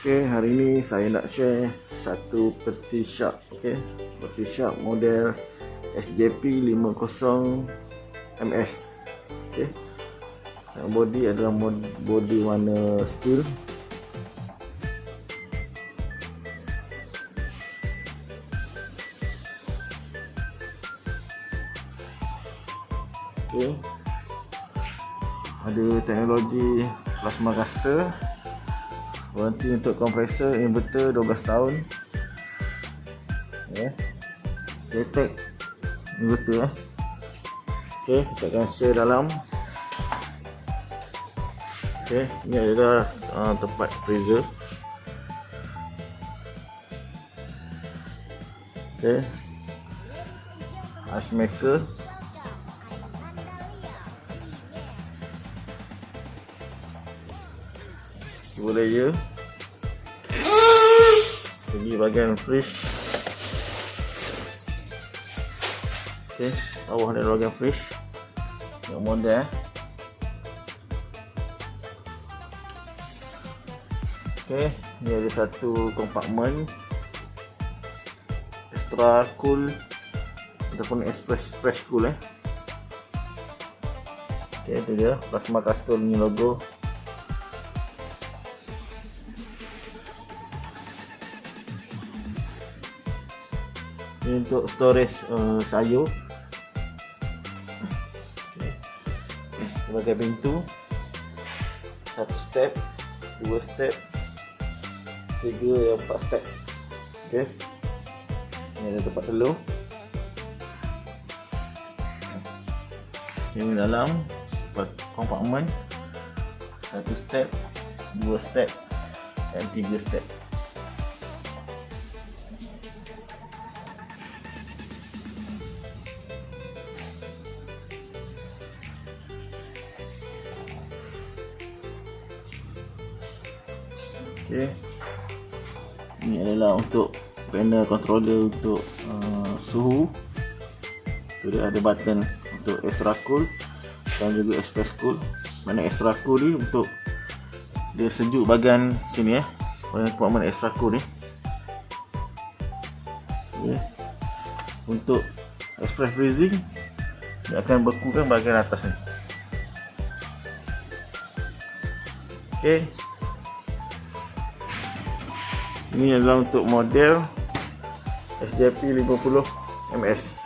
Okay, hari ini saya nak share satu peti shark. Okay, peti shark model SJP50MS. Okay, yang body adalah body warna steel. Okay, ada teknologi Plasmacluster. Waranti untuk kompresor inverter 12 tahun. J-Tech Inverter. Okay, kita akan share dalam. Okay, ini adalah tempat freezer. Okay, ice maker. Dua layer. Ini bahagian fridge. Okay, bawah ada bahagian fridge yang model. Okay, ni ada satu kompartmen extra cool ataupun express cool. Okay, itu dia Plasmacluster ni logo. Ini untuk storage sayur. Sebagai pintu, satu step, dua step, tiga, empat step. Okay, ini ada tempat telur. Ini dalam kompartmen, satu step, dua step, dan tiga step. Okay. Ini adalah untuk panel controller untuk suhu. Tu dia ada button untuk extra cool dan juga express cool. Mana extra cool ni untuk dia sejuk bahagian sini bahagian kompartmen extra cool ni. Okay. Untuk express freezing dia akan bekukan bahagian atas ni. Okay. Ini adalah untuk model SJP50MS.